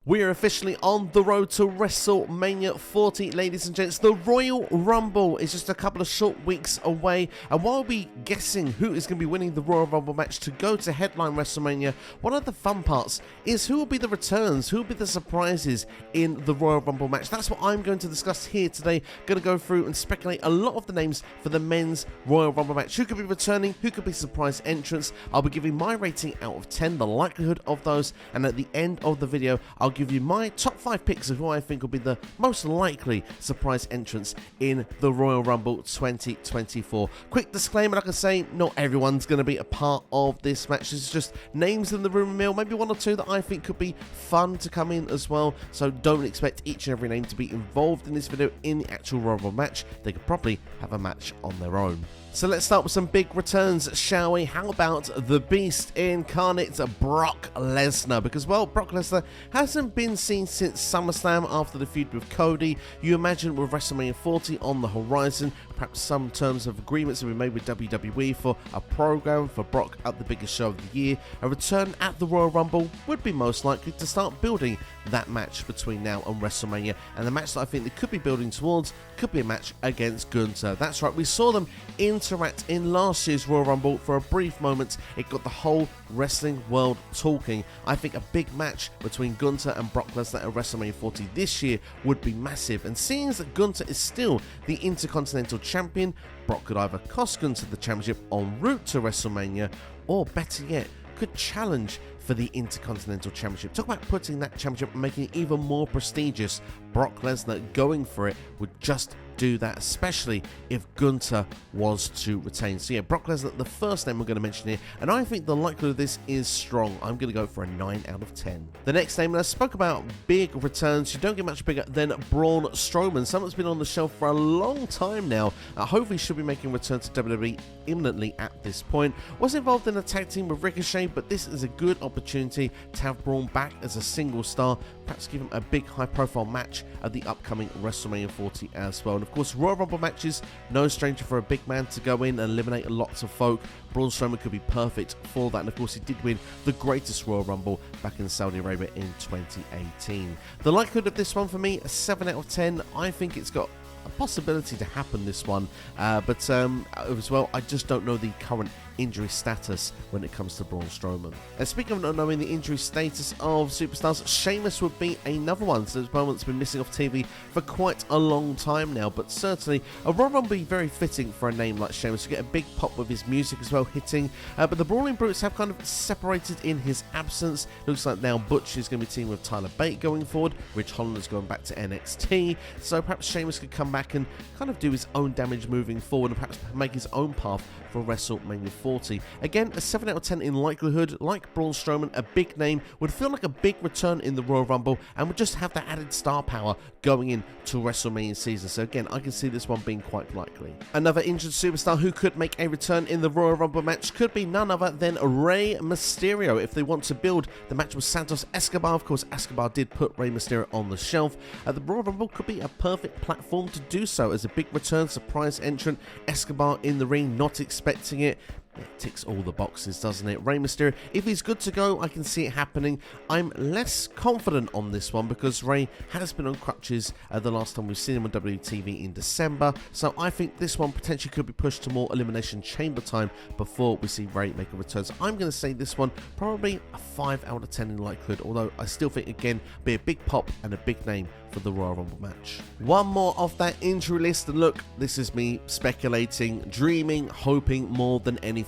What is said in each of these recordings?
We are officially on the road to WrestleMania 40, ladies and gents. The Royal Rumble is just a couple of short weeks away, and while we'll be guessing who is going to be winning the Royal Rumble match to go to headline WrestleMania, one of the fun parts is who will be the returns, who will be the surprises in the Royal Rumble match. That's what I'm going to discuss here today. Going to go through and speculate a lot of the names for the men's Royal Rumble match. Who could be returning, who could be surprise entrants. I'll be giving my rating out of 10, the likelihood of those, and at the end of the video, I'll give you my top 5 picks of who I think will be the most likely surprise entrants in the Royal Rumble 2024. Quick disclaimer, like I say, not everyone's going to be a part of this match. This is just names in the rumor mill, maybe one or two that I think could be fun to come in as well. So don't expect each and every name to be involved in this video in the actual Royal Rumble match. They could probably have a match on their own. So let's start with some big returns, shall we? How about the Beast incarnate, Brock Lesnar? Because, well, Brock Lesnar hasn't been seen since SummerSlam after the feud with Cody. You imagine with WrestleMania 40 on the horizon, perhaps some terms of agreements have been made with WWE for a program for Brock at the biggest show of the year. A return at the Royal Rumble would be most likely to start building that match between now and WrestleMania. And the match that I think they could be building towards could be a match against Gunther. That's right, we saw them interact in last year's Royal Rumble for a brief moment. It got the whole wrestling world talking. I think a big match between Gunther and Brock Lesnar at WrestleMania 40 this year would be massive. And seeing as that Gunther is still the Intercontinental Champion, Brock could either cost Gunther the championship en route to WrestleMania, or better yet, could challenge for the Intercontinental Championship. Talk about putting that championship and making it even more prestigious. Brock Lesnar going for it would just do that, especially if Gunther was to retain. So yeah, Brock Lesnar, the first name we're going to mention here, and I think the likelihood of this is strong. I'm going to go for a 9 out of 10. The next name, and I spoke about big returns, you don't get much bigger than Braun Strowman, someone that's been on the shelf for a long time now. Hopefully should be making a return to WWE imminently at this point. Was involved in a tag team with Ricochet, but this is a good opportunity to have Braun back as a single star, perhaps give him a big high profile match at the upcoming WrestleMania 40 as well. And of course, Royal Rumble matches, no stranger for a big man to go in and eliminate lots of folk. Braun Strowman could be perfect for that, and of course he did win the greatest Royal Rumble back in Saudi Arabia in 2018. The likelihood of this one for me, a 7 out of 10. I think it's got a possibility to happen, this one, but as well, I just don't know the current injury status when it comes to Braun Strowman. And speaking of not knowing the injury status of superstars, Sheamus would be another one. So this moment's been missing off TV for quite a long time now, but certainly a Royal Rumble would be very fitting for a name like Sheamus. You get a big pop with his music as well hitting, but the Brawling Brutes have kind of separated in his absence. Looks like now Butch is going to be teaming with Tyler Bate going forward. Rich Hollander's going back to NXT, so perhaps Sheamus could come back and kind of do his own damage moving forward and perhaps make his own path for WrestleMania 40. Again, a 7 out of 10 in likelihood. Like Braun Strowman, a big name, would feel like a big return in the Royal Rumble and would just have that added star power going into WrestleMania season. So again, I can see this one being quite likely. Another injured superstar who could make a return in the Royal Rumble match could be none other than Rey Mysterio. If they want to build the match with Santos Escobar, of course Escobar did put Rey Mysterio on the shelf. The Royal Rumble could be a perfect platform to do so as a big return, surprise entrant, Escobar in the ring, not expecting it. It ticks all the boxes, doesn't it? Rey Mysterio, if he's good to go, I can see it happening. I'm less confident on this one because Rey has been on crutches the last time we've seen him on WTV in December. So I think this one potentially could be pushed to more Elimination Chamber time before we see Rey make a return. So I'm going to say this one probably a 5 out of 10 in likelihood, although I still think, again, be a big pop and a big name for the Royal Rumble match. One more off that injury list, and look, this is me speculating, dreaming, hoping more than anything.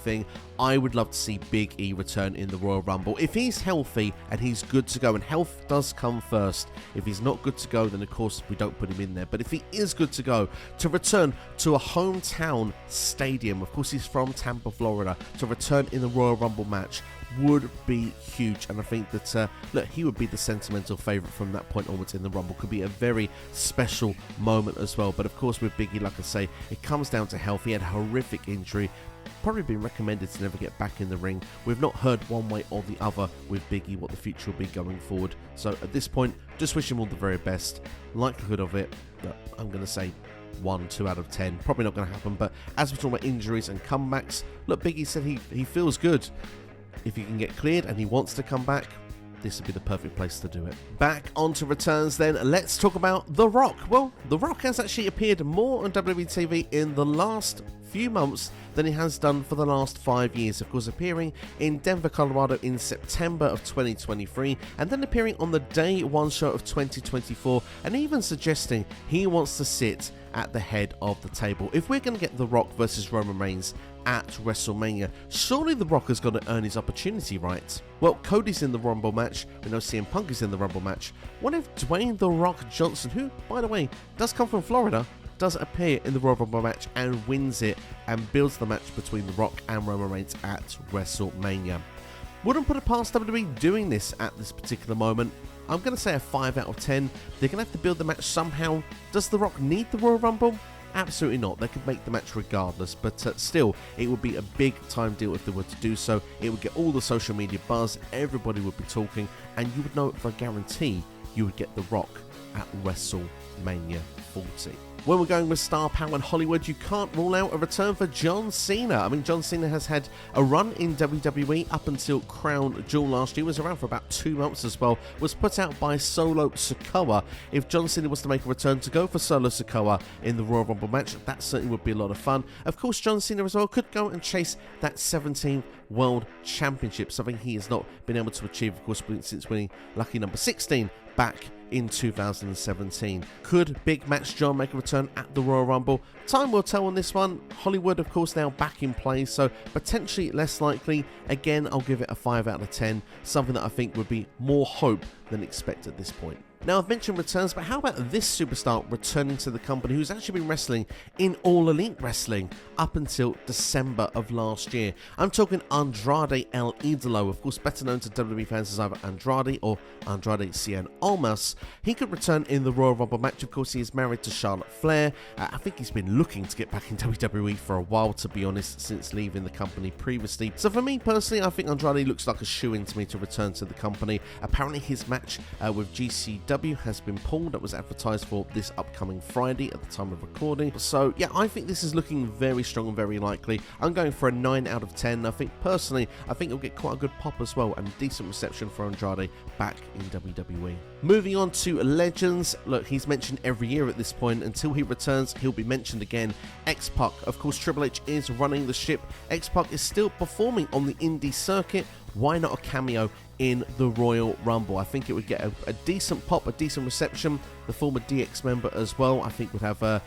I would love to see Big E return in the Royal Rumble. If he's healthy and he's good to go, and health does come first, if he's not good to go, then of course we don't put him in there. But if he is good to go, to return to a hometown stadium, of course he's from Tampa, Florida, to return in the Royal Rumble match would be huge. And I think that, look, he would be the sentimental favourite from that point onwards in the Rumble. Could be a very special moment as well. But of course with Big E, like I say, it comes down to health. He had a horrific injury, probably been recommended to never get back in the ring. We've not heard one way or the other with Big E what the future will be going forward. So at this point, just wish him all the very best. Likelihood of it, I'm going to say 1, 2 out of 10. Probably not going to happen, but as we're talking about injuries and comebacks, look, Big E said he feels good. If he can get cleared and he wants to come back, this would be the perfect place to do it. Back onto returns then, let's talk about The Rock. Well, The Rock has actually appeared more on WWE TV in the last few months than he has done for the last 5 years, of course appearing in Denver, Colorado in September of 2023, and then appearing on the Day 1 show of 2024, and even suggesting he wants to sit at the head of the table. If we're going to get The Rock versus Roman Reigns at WrestleMania, surely The Rock has got to earn his opportunity, right? Well, Cody's in the Rumble match, we know CM Punk is in the Rumble match. What if Dwayne The Rock Johnson, who, by the way, does come from Florida, does appear in the Royal Rumble match and wins it and builds the match between The Rock and Roman Reigns at WrestleMania? Wouldn't put it past WWE doing this at this particular moment. I'm going to say a 5 out of 10. They're going to have to build the match somehow. Does The Rock need the Royal Rumble? Absolutely not. They could make the match regardless, but still, it would be a big time deal if they were to do so. It would get all the social media buzz, everybody would be talking, and you would know for a guarantee you would get The Rock at WrestleMania 40. When we're going with star power in Hollywood, you can't rule out a return for John Cena. I mean, John Cena has had a run in WWE up until Crown Jewel last year. Was around for about 2 months as well. Was put out by Solo Sikoa. If John Cena was to make a return to go for Solo Sikoa in the Royal Rumble match, that certainly would be a lot of fun. Of course, John Cena as well could go and chase that 17th World Championship, something he has not been able to achieve, of course, since winning lucky number 16 back in 2017. Could Big Match John make a return at the Royal Rumble? Time will tell on this one. Hollywood, of course, now back in play, so potentially less likely. Again, I'll give it a 5 out of 10, something that I think would be more hope than expect at this point. Now, I've mentioned returns, but how about this superstar returning to the company who's actually been wrestling in All Elite Wrestling up until December of last year? I'm talking Andrade El Idolo, of course better known to WWE fans as either Andrade or Andrade Cien Almas. He could return in the Royal Rumble match. Of course, he is married to Charlotte Flair. I think he's been looking to get back in WWE for a while, to be honest, since leaving the company previously. So for me personally, I think Andrade looks like a shoo-in to me to return to the company. Apparently his match with GCW has been pulled. That was advertised for this upcoming Friday at the time of recording. So yeah, I think this is looking very strong and very likely. I'm going for a 9 out of 10. I think personally, it'll get quite a good pop as well, and a decent reception for Andrade back in WWE. Moving on to Legends. Look, he's mentioned every year at this point. Until he returns, he'll be mentioned again. X-Pac, of course, Triple H is running the ship. X-Pac is still performing on the indie circuit. Why not a cameo in the Royal Rumble? I think it would get a decent pop, a decent reception. The former DX member as well, I think, would have a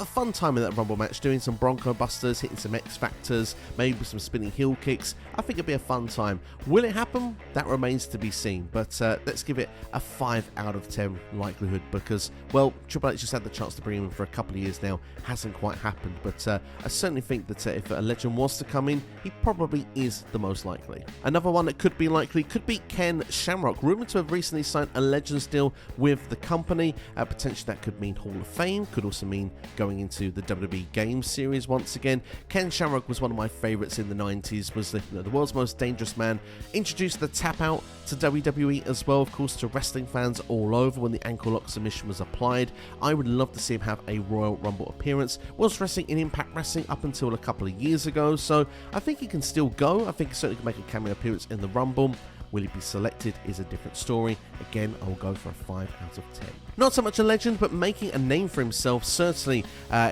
fun time in that Rumble match, doing some Bronco Busters, hitting some X Factors, maybe some spinning heel kicks. I think it'd be a fun time. Will it happen? That remains to be seen, but let's give it a 5 out of 10 likelihood, because, well, Triple H just had the chance to bring him in for a couple of years now. Hasn't quite happened, but I certainly think that if a legend was to come in, he probably is the most likely. Another one that could be likely could be Ken Shamrock, rumoured to have recently signed a Legends deal with the company. Potentially that could mean Hall of Fame, could also mean going into the WWE Games series once again. Ken Shamrock was one of my favourites in the 90s, was the world's most dangerous man. Introduced the tap out to WWE as well, of course, to wrestling fans all over when the ankle lock submission was applied. I would love to see him have a Royal Rumble appearance. Was wrestling in Impact Wrestling up until a couple of years ago, so I think he can still go. I think he certainly can make a cameo appearance in the Rumble. Will he be selected is a different story. Again, I will go for a 5 out of 10. Not so much a legend, but making a name for himself, certainly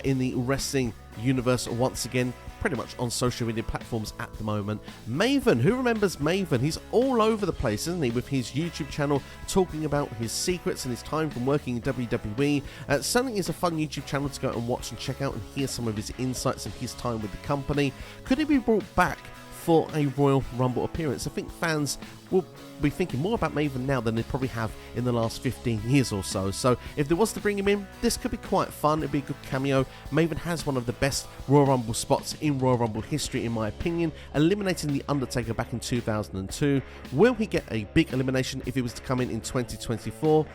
in the wrestling universe once again, pretty much on social media platforms at the moment. Maven, who remembers Maven? He's all over the place, isn't he, with his YouTube channel talking about his secrets and his time from working in WWE. Certainly is a fun YouTube channel to go and watch and check out and hear some of his insights and his time with the company. Could he be brought back for a Royal Rumble appearance? I think fans will be thinking more about Maven now than they probably have in the last 15 years or so. So if there was to bring him in, this could be quite fun. It'd be a good cameo. Maven has one of the best Royal Rumble spots in Royal Rumble history, in my opinion, eliminating The Undertaker back in 2002. Will he get a big elimination if he was to come in 2024?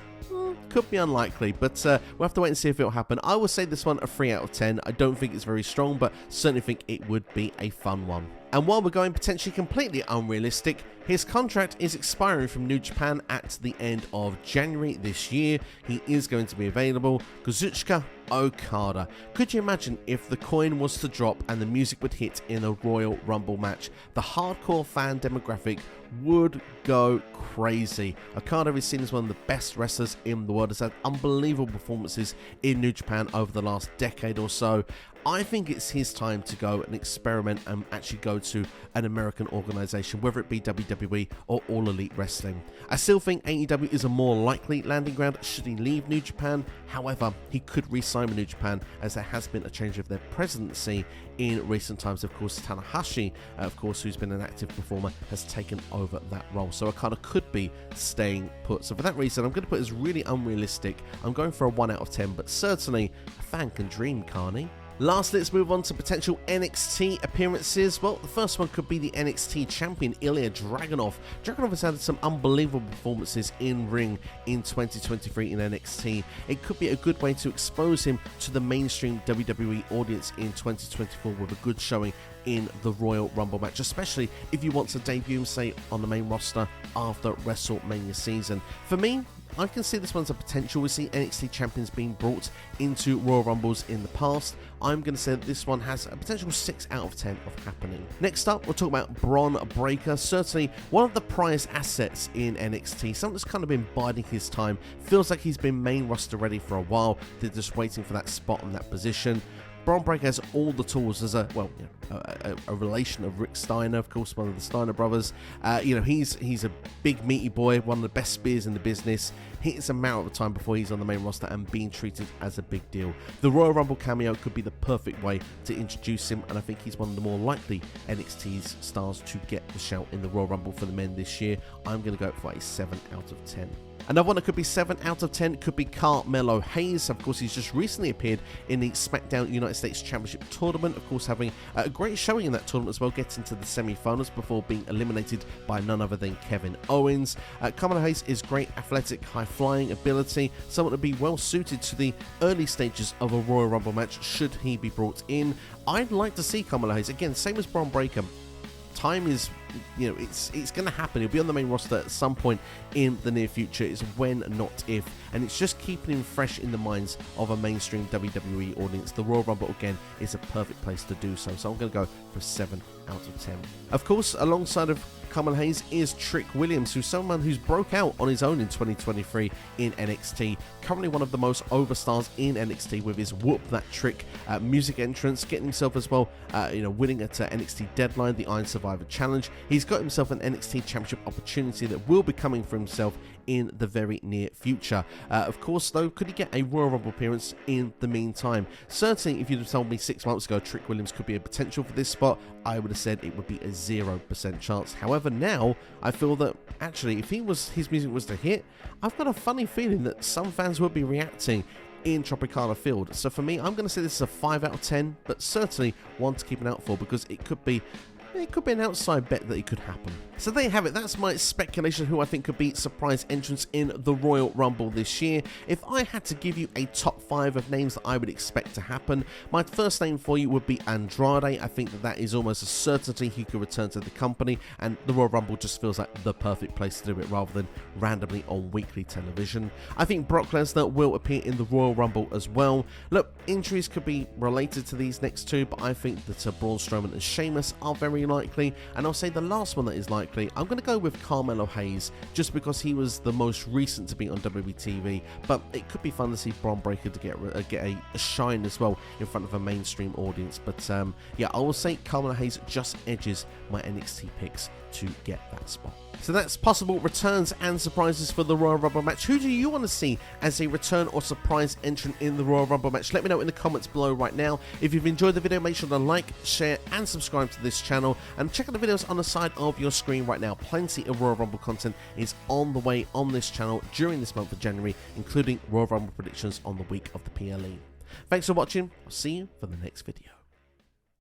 Could be unlikely, but we'll have to wait and see if it'll happen. I will say this one a 3 out of 10. I don't think it's very strong, but certainly think it would be a fun one. And while we're going potentially completely unrealistic, His contract is expiring from New Japan at the end of January this year. He is going to be available. Kazuchika Okada. Could you imagine if the coin was to drop and the music would hit in a Royal Rumble match? The hardcore fan demographic would go crazy. Okada is seen as one of the best wrestlers in the world, has had unbelievable performances in New Japan over the last decade or so. I think it's his time to go and experiment and actually go to an American organization, whether it be WWE or All Elite Wrestling. I still think AEW is a more likely landing ground should he leave New Japan. However, he could re-sign with New Japan as there has been a change of their presidency in recent times. Of course, Tanahashi, who's been an active performer, has taken over that role. So Okada could be staying put. So for that reason, I'm going to put it as really unrealistic. I'm going for a 1 out of 10, but certainly a fan can dream, can't he? Lastly, let's move on to potential NXT appearances. Well, the first one could be the NXT champion, Ilia Dragonov. Dragonov has had some unbelievable performances in ring in 2023 in NXT. It could be a good way to expose him to the mainstream WWE audience in 2024 with a good showing in the Royal Rumble match, especially if you want to debut him, say, on the main roster after WrestleMania season. For me, I can see this one's a potential. We see NXT champions being brought into Royal Rumbles in the past. I'm going to say that this one has a potential 6 out of 10 of happening. Next up, we'll talk about Braun Breaker. Certainly one of the prized assets in NXT. Someone that's kind of been biding his time. Feels like he's been main roster ready for a while. They're just waiting for that spot on that position. Braun Breaker has all the tools as a relation of Rick Steiner, of course, one of the Steiner brothers. He's a big meaty boy, one of the best spears in the business. It's a matter of time before he's on the main roster and being treated as a big deal. The Royal Rumble cameo could be the perfect way to introduce him, and I think he's one of the more likely NXT's stars to get the shout in the Royal Rumble for the men this year. I'm going to go for a 7 out of 10. Another one that could be 7 out of 10 could be Kam Hayes. Of course, he's just recently appeared in the SmackDown United States Championship Tournament. Of course, having a great showing in that tournament as well, getting to the semi-finals before being eliminated by none other than Kevin Owens. Kam Hayes is great athletic, high-flying ability, someone to be well-suited to the early stages of a Royal Rumble match should he be brought in. I'd like to see Kam Hayes, again, same as Braun Breaker. Time is, it's going to happen. He'll be on the main roster at some point in the near future. It's when, not if. And it's just keeping him fresh in the minds of a mainstream WWE audience. The Royal Rumble, again, is a perfect place to do so. So I'm going to go for 7 out of 10. Of course, alongside of Kam Hayes is Trick Williams, who's someone who's broke out on his own in 2023 in NXT. Currently one of the most over stars in NXT with his Whoop That Trick music entrance, getting himself as well, winning at NXT Deadline, the Iron Survivor Challenge. He's got himself an NXT Championship opportunity that will be coming for himself in the very near future. Of course, though, could he get a Royal Rumble appearance in the meantime? Certainly, if you'd have told me 6 months ago Trick Williams could be a potential for this spot, I would have said it would be a 0% chance. However, now I feel that actually, if his music was to hit, I've got a funny feeling that some fans would be reacting in Tropicana Field. So for me, I'm going to say this is a 5 out of 10, but certainly one to keep an eye out for because it could be an outside bet that it could happen. So there you have it. That's my speculation who I think could be surprise entrants in the Royal Rumble this year. If I had to give you a top 5 of names that I would expect to happen, my first name for you would be Andrade. I think that is almost a certainty he could return to the company, and the Royal Rumble just feels like the perfect place to do it rather than randomly on weekly television. I think Brock Lesnar will appear in the Royal Rumble as well. Look, injuries could be related to these next two, but I think that Braun Strowman and Sheamus are very likely, and I'll say the last one that is likely, I'm going to go with Kam Hayes, just because he was the most recent to be on WWE TV, but it could be fun to see Braun Breaker to get a shine as well in front of a mainstream audience. But yeah, I will say Kam Hayes just edges my NXT picks to get that spot. So that's possible returns and surprises for the Royal Rumble match. Who do you want to see as a return or surprise entrant in the Royal Rumble match? Let me know in the comments below right now. If you've enjoyed the video, make sure to like, share and subscribe to this channel, and check out the videos on the side of your screen right now. Plenty of Royal Rumble content is on the way on this channel during this month of January, including Royal Rumble predictions on the week of the PLE. Thanks for watching. I'll see you for the next video.